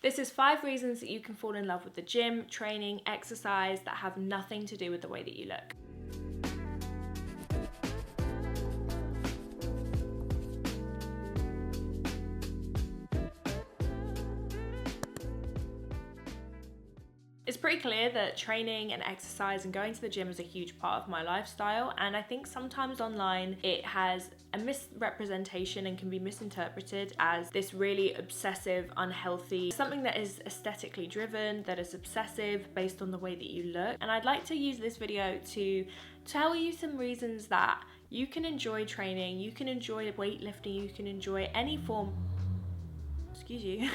This is 5 reasons that you can fall in love with the gym, training, exercise that have nothing to do with the way that you look. It's pretty clear that training and exercise and going to the gym is a huge part of my lifestyle, and I think sometimes online it has a misrepresentation and can be misinterpreted as this really obsessive, unhealthy, something that is aesthetically driven, that is obsessive based on the way that you look. And I'd like to use this video to tell you some reasons that you can enjoy training, you can enjoy weightlifting, you can enjoy any form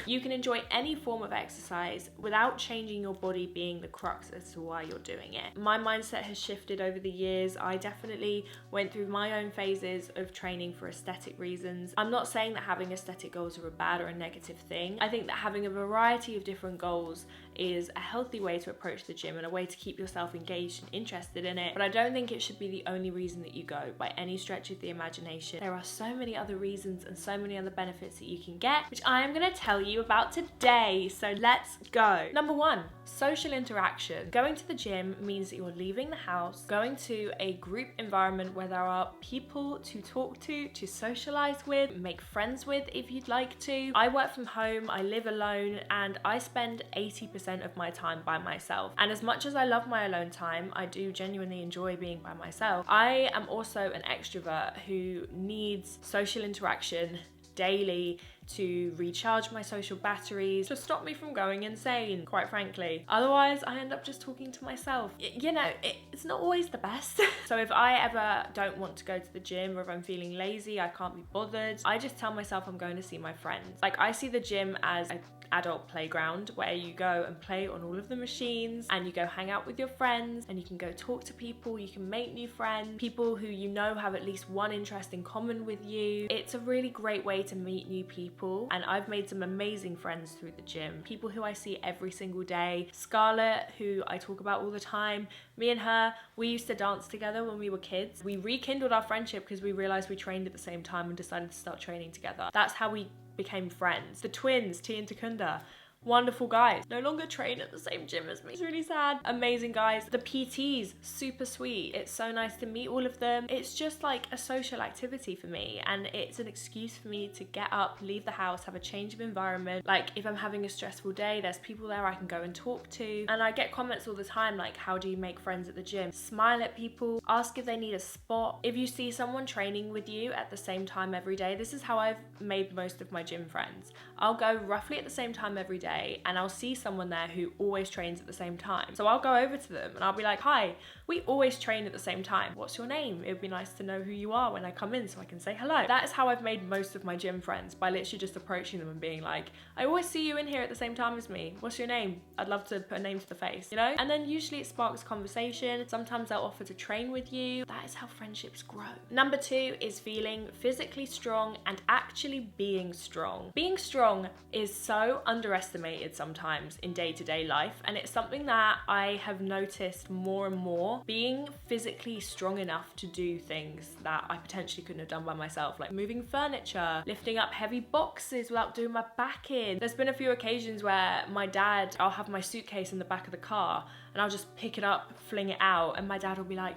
you can enjoy any form of exercise without changing your body being the crux as to why you're doing it. My mindset has shifted over the years. I definitely went through my own phases of training for aesthetic reasons. I'm not saying that having aesthetic goals are a bad or a negative thing. I think that having a variety of different goals is a healthy way to approach the gym and a way to keep yourself engaged and interested in it. But I don't think it should be the only reason that you go by any stretch of the imagination. There are so many other reasons and so many other benefits that you can get, which I am going to tell you about today. So let's go. Number 1, social interaction. Going to the gym means that you're leaving the house, going to a group environment where there are people to talk to socialize with, make friends with if you'd like to. I work from home, I live alone, and I spend 80% of my time by myself. And as much as I love my alone time, I do genuinely enjoy being by myself. I am also an extrovert who needs social interaction daily to recharge my social batteries, to stop me from going insane, quite frankly. Otherwise, I end up just talking to myself. You know, it's not always the best. So if I ever don't want to go to the gym, or if I'm feeling lazy, I can't be bothered, I just tell myself I'm going to see my friends. Like, I see the gym as an adult playground where you go and play on all of the machines and you go hang out with your friends and you can go talk to people, you can make new friends, people who you know have at least one interest in common with you. It's a really great way to meet new people, and I've made some amazing friends through the gym. People who I see every single day. Scarlett, who I talk about all the time, me and her, we used to dance together when we were kids. We rekindled our friendship because we realized we trained at the same time and decided to start training together. That's how we became friends. The twins, T and Takunda, wonderful guys, no longer train at the same gym as me. It's really sad. Amazing guys. The PTs, super sweet. It's so nice to meet all of them. It's just like a social activity for me, and it's an excuse for me to get up, leave the house, have a change of environment. Like, if I'm having a stressful day, there's people there I can go and talk to. And I get comments all the time like, how do you make friends at the gym? Smile at people, ask if they need a spot. If you see someone training with you at the same time every day, this is how I've made most of my gym friends. I'll go roughly at the same time every day, and I'll see someone there who always trains at the same time. So I'll go over to them and I'll be like, hi, we always train at the same time. What's your name? It would be nice to know who you are when I come in so I can say hello. That is how I've made most of my gym friends, by literally just approaching them and being like, I always see you in here at the same time as me. What's your name? I'd love to put a name to the face, you know? And then usually it sparks conversation. Sometimes they'll offer to train with you. That is how friendships grow. Number 2 is feeling physically strong and actually being strong. Being strong is so underestimated sometimes in day-to-day life, and it's something that I have noticed more and more. Being physically strong enough to do things that I potentially couldn't have done by myself, like moving furniture, lifting up heavy boxes without doing my back in. There's been a few occasions where my dad, I'll have my suitcase in the back of the car and I'll just pick it up, fling it out, and my dad will be like,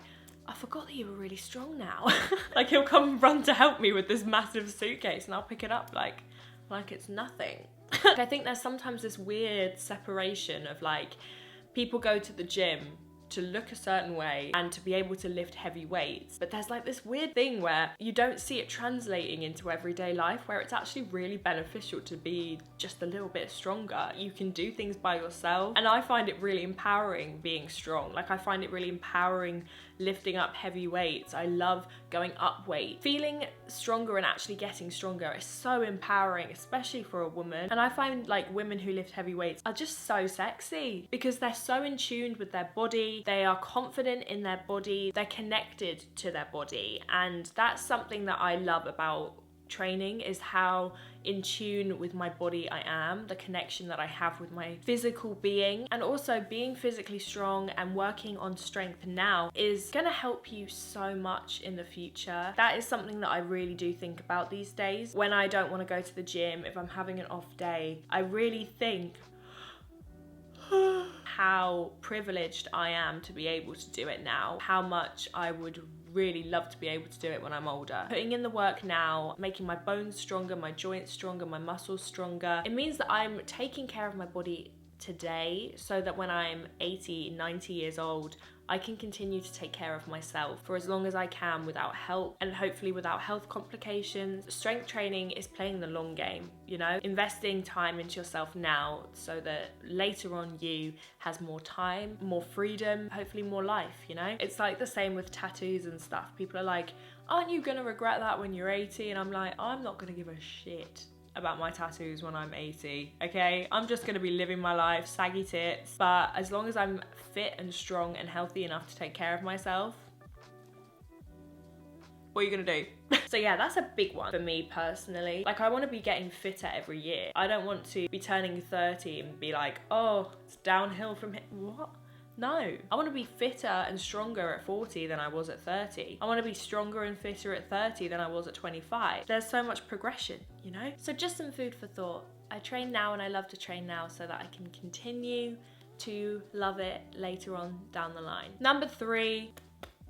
I forgot that you were really strong now. Like, he'll come and run to help me with this massive suitcase and I'll pick it up like it's nothing. I think there's sometimes this weird separation of like, people go to the gym to look a certain way and to be able to lift heavy weights, but there's like this weird thing where you don't see it translating into everyday life, where it's actually really beneficial to be just a little bit stronger. You can do things by yourself, and I find it really empowering being strong. Like, I find it really empowering lifting up heavy weights. I love going up weight. Feeling stronger and actually getting stronger is so empowering, especially for a woman. And I find like women who lift heavy weights are just so sexy because they're so in tune with their body. They are confident in their body. They're connected to their body. And that's something that I love about training is how in tune with my body I am, the connection that I have with my physical being, and also being physically strong and working on strength now is gonna help you so much in the future. That is something that I really do think about these days. When I don't want to go to the gym, if I'm having an off day, I really think how privileged I am to be able to do it now, how much I would really love to be able to do it when I'm older. Putting in the work now, making my bones stronger, my joints stronger, my muscles stronger, it means that I'm taking care of my body today so that when I'm 80, 90 years old, I can continue to take care of myself for as long as I can without help, and hopefully without health complications. Strength training is playing the long game, you know? Investing time into yourself now so that later on you has more time, more freedom, hopefully more life, you know? It's like the same with tattoos and stuff. People are like, aren't you gonna regret that when you're 80? And I'm like, I'm not gonna give a shit about my tattoos when I'm 80, okay? I'm just gonna be living my life, saggy tits, but as long as I'm fit and strong and healthy enough to take care of myself, what are you gonna do? So yeah, that's a big one for me personally. Like, I wanna be getting fitter every year. I don't want to be turning 30 and be like, oh, it's downhill from here. What? No, I want to be fitter and stronger at 40 than I was at 30. I want to be stronger and fitter at 30 than I was at 25. There's so much progression, you know? So just some food for thought. I train now and I love to train now so that I can continue to love it later on down the line. Number 3,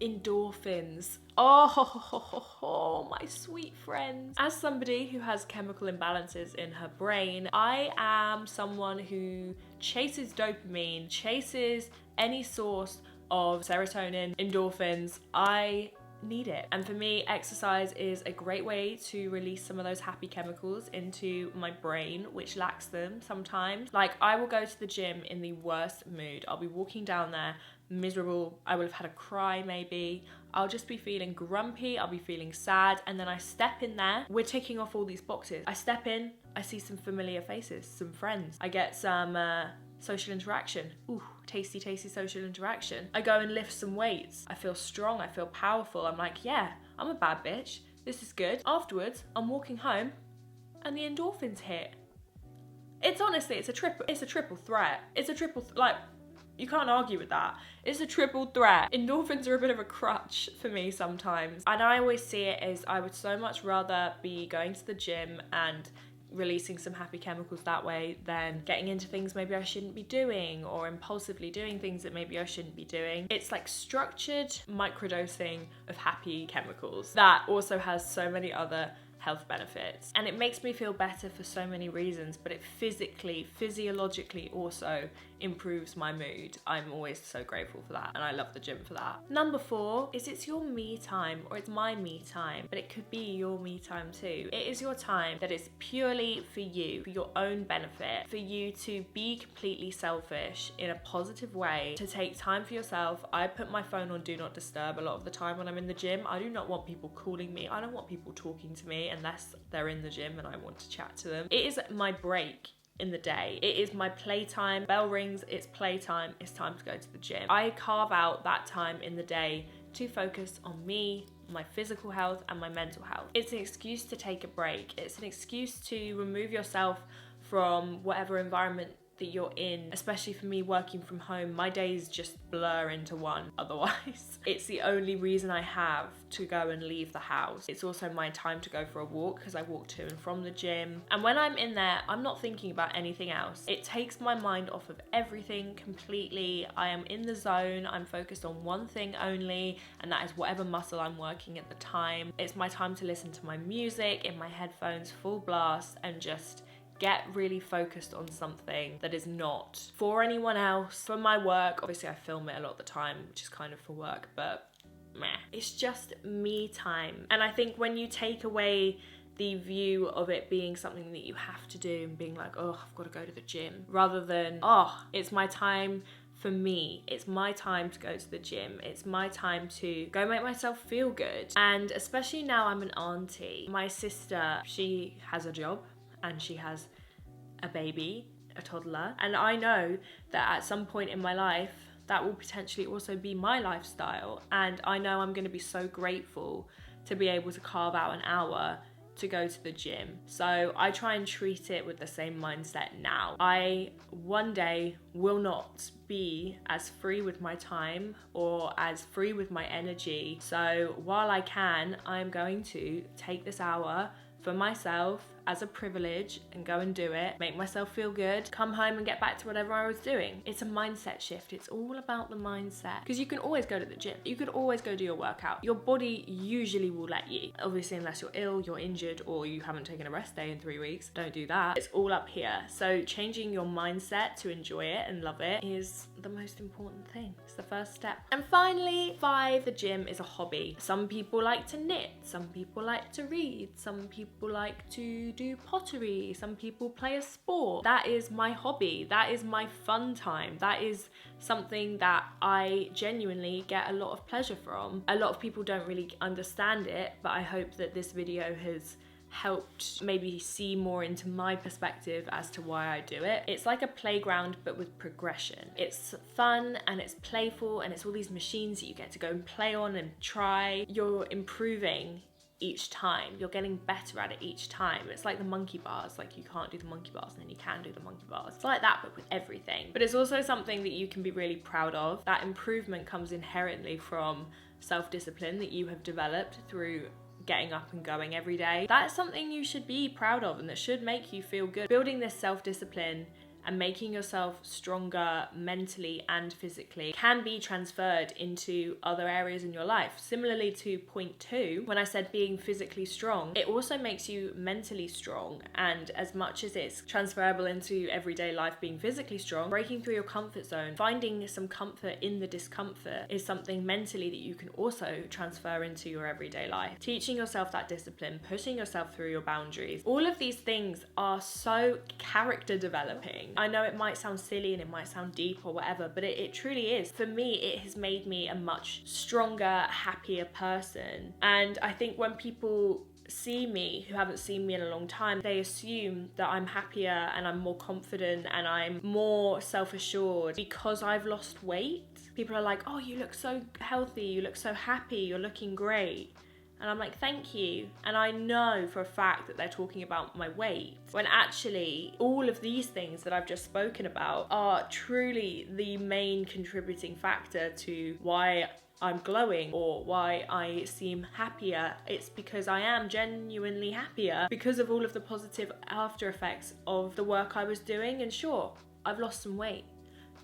endorphins. Oh, my sweet friends. As somebody who has chemical imbalances in her brain, I am someone who chases dopamine, chases any source of serotonin, endorphins. I need it. And for me, exercise is a great way to release some of those happy chemicals into my brain, which lacks them sometimes. Like, I will go to the gym in the worst mood. I'll be walking down there miserable. I will have had a cry maybe. I'll just be feeling grumpy. I'll be feeling sad. And then I step in there. We're ticking off all these boxes. I step in. I see some familiar faces, some friends. I get some social interaction. Ooh, tasty, tasty social interaction. I go and lift some weights. I feel strong. I feel powerful. I'm like, yeah, I'm a bad bitch. This is good. Afterwards, I'm walking home and the endorphins hit. It's honestly, it's a triple threat. It's a triple, you can't argue with that. It's a triple threat. Endorphins are a bit of a crutch for me sometimes. And I always see it as I would so much rather be going to the gym and releasing some happy chemicals that way than getting into things maybe I shouldn't be doing, or impulsively doing things that maybe I shouldn't be doing. It's like structured microdosing of happy chemicals that also has so many other health benefits, and it makes me feel better for so many reasons, but it physiologically also improves my mood. I'm always so grateful for that, and I love the gym for that. Number 4 is it's your me time, or it's my me time, but it could be your me time too. It is your time that is purely for you, for your own benefit, for you to be completely selfish in a positive way, to take time for yourself. I put my phone on do not disturb a lot of the time when I'm in the gym. I do not want people calling me. I don't want people talking to me unless they're in the gym and I want to chat to them. It is my break in the day. It is my playtime. Bell rings, it's playtime, it's time to go to the gym. I carve out that time in the day to focus on me, my physical health and my mental health. It's an excuse to take a break. It's an excuse to remove yourself from whatever environment that you're in. Especially for me, working from home, my days just blur into one otherwise. It's the only reason I have to go and leave the house. It's also my time to go for a walk because I walk to and from the gym. And when I'm in there, I'm not thinking about anything else. It takes my mind off of everything completely. I am in the zone. I'm focused on one thing only, and that is whatever muscle I'm working at the time. It's my time to listen to my music in my headphones full blast and just get really focused on something that is not for anyone else. For my work, obviously I film it a lot of the time, which is kind of for work, but meh. It's just me time. And I think when you take away the view of it being something that you have to do and being like, oh, I've got to go to the gym, rather than, oh, it's my time for me. It's my time to go to the gym. It's my time to go make myself feel good. And especially now I'm an auntie. My sister, she has a job and she has a baby, a toddler. And I know that at some point in my life, that will potentially also be my lifestyle. And I know I'm going to be so grateful to be able to carve out an hour to go to the gym. So I try and treat it with the same mindset now. I one day will not be as free with my time or as free with my energy. So while I can, I'm going to take this hour for myself as a privilege and go and do it, make myself feel good, come home and get back to whatever I was doing. It's a mindset shift. It's all about the mindset. Because you can always go to the gym. You could always go do your workout. Your body usually will let you. Obviously, unless you're ill, you're injured, or you haven't taken a rest day in 3 weeks. Don't do that. It's all up here. So changing your mindset to enjoy it and love it is the most important thing. It's the first step. And finally, 5, the gym is a hobby. Some people like to knit. Some people like to read. Some people like to do pottery. Some people play a sport. That is my hobby. That is my fun time. That is something that I genuinely get a lot of pleasure from. A lot of people don't really understand it, but I hope that this video has helped maybe see more into my perspective as to why I do it. It's like a playground but with progression. It's fun and it's playful and it's all these machines that you get to go and play on and try. You're improving each time. You're getting better at it each time. It's like the monkey bars. Like, you can't do the monkey bars and then you can do the monkey bars. It's like that but with everything. But it's also something that you can be really proud of. That improvement comes inherently from self-discipline that you have developed through getting up and going every day. That is something you should be proud of and that should make you feel good. Building this self-discipline and making yourself stronger mentally and physically can be transferred into other areas in your life. Similarly to point 2, when I said being physically strong, it also makes you mentally strong. And as much as it's transferable into everyday life being physically strong, breaking through your comfort zone, finding some comfort in the discomfort is something mentally that you can also transfer into your everyday life. Teaching yourself that discipline, pushing yourself through your boundaries, all of these things are so character developing. I know it might sound silly and it might sound deep or whatever, but it truly is. For me, it has made me a much stronger, happier person. And I think when people see me who haven't seen me in a long time, they assume that I'm happier and I'm more confident and I'm more self-assured because I've lost weight. People are like, oh, you look so healthy, you look so happy, you're looking great. And I'm like, thank you. And I know for a fact that they're talking about my weight, when actually all of these things that I've just spoken about are truly the main contributing factor to why I'm glowing or why I seem happier. It's because I am genuinely happier because of all of the positive after effects of the work I was doing. And sure, I've lost some weight.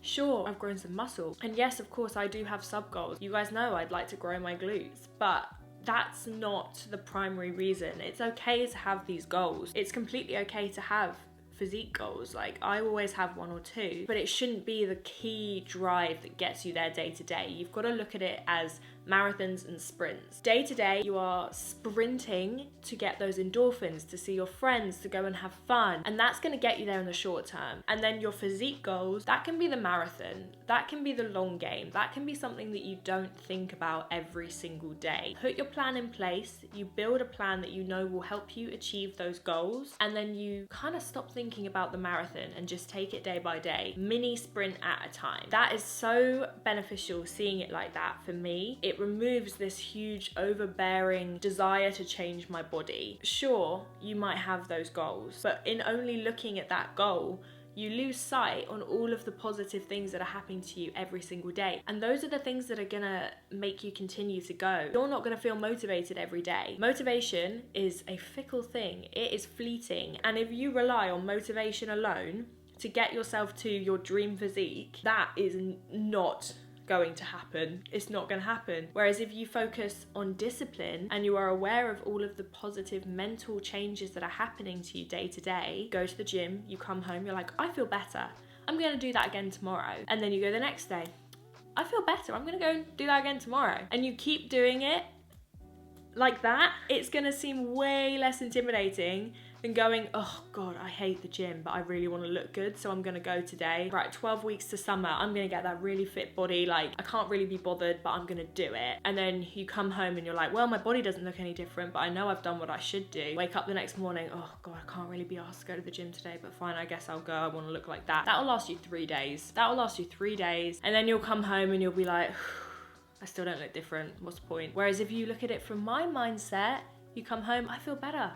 Sure, I've grown some muscle. And yes, of course, I do have sub goals. You guys know I'd like to grow my glutes, but that's not the primary reason. It's okay to have these goals. It's completely okay to have physique goals. Like, I always have 1 or 2, but it shouldn't be the key drive that gets you there day to day. You've got to look at it as marathons and sprints. Day to day, you are sprinting to get those endorphins, to see your friends, to go and have fun. And that's going to get you there in the short term. And then your physique goals, that can be the marathon. That can be the long game. That can be something that you don't think about every single day. Put your plan in place. You build a plan that you know will help you achieve those goals. And then you kind of stop thinking about the marathon and just take it day by day, mini sprint at a time. That is so beneficial, seeing it like that for me. It removes this huge overbearing desire to change my body. Sure, you might have those goals, but in only looking at that goal, you lose sight on all of the positive things that are happening to you every single day. And those are the things that are gonna make you continue to go. You're not gonna feel motivated every day. Motivation is a fickle thing. It is fleeting. And if you rely on motivation alone to get yourself to your dream physique, that is not going to happen. It's not going to happen. Whereas if you focus on discipline and you are aware of all of the positive mental changes that are happening to you day to day, go to the gym, you come home, you're like, I feel better. I'm going to do that again tomorrow. And then you go the next day, I feel better. I'm going to go and do that again tomorrow. And you keep doing it like that, it's going to seem way less intimidating than going, oh God, I hate the gym, but I really want to look good, so I'm gonna go today. Right, 12 weeks to summer, I'm gonna get that really fit body. Like, I can't really be bothered, but I'm gonna do it. And then you come home and you're like, well, my body doesn't look any different, but I know I've done what I should do. Wake up the next morning, oh God, I can't really be asked to go to the gym today, but fine, I guess I'll go. I want to look like that. That'll last you 3 days. That'll last you 3 days. And then you'll come home and you'll be like, I still don't look different. What's the point? Whereas if you look at it from my mindset, you come home, I feel better.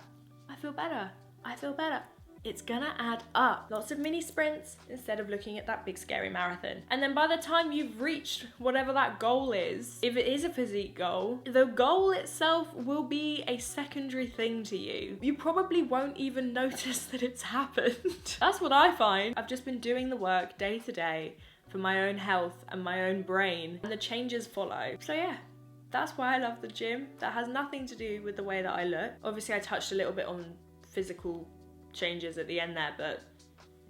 feel better. I feel better. It's gonna add up. Lots of mini sprints instead of looking at that big scary marathon. And then by the time you've reached whatever that goal is, if it is a physique goal, the goal itself will be a secondary thing to you. You probably won't even notice that it's happened. That's what I find. I've just been doing the work day to day for my own health and my own brain, and the changes follow. So yeah. That's why I love the gym. That has nothing to do with the way that I look. Obviously I touched a little bit on physical changes at the end there, but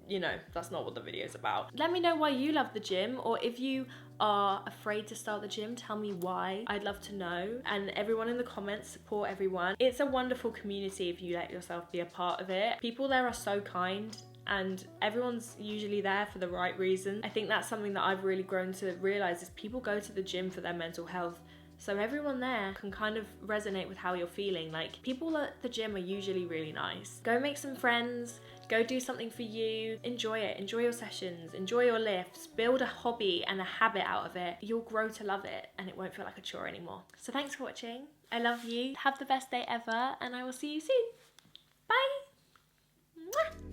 you know, that's not what the video is about. Let me know why you love the gym, or if you are afraid to start the gym, tell me why. I'd love to know. And everyone in the comments, support everyone. It's a wonderful community if you let yourself be a part of it. People there are so kind, and everyone's usually there for the right reason. I think that's something that I've really grown to realize, is people go to the gym for their mental health. So everyone there can kind of resonate with how you're feeling. Like, people at the gym are usually really nice. Go make some friends, go do something for you, enjoy it, enjoy your sessions, enjoy your lifts, build a hobby and a habit out of it. You'll grow to love it and it won't feel like a chore anymore. So thanks for watching. I love you. Have the best day ever, and I will see you soon. Bye. Mwah.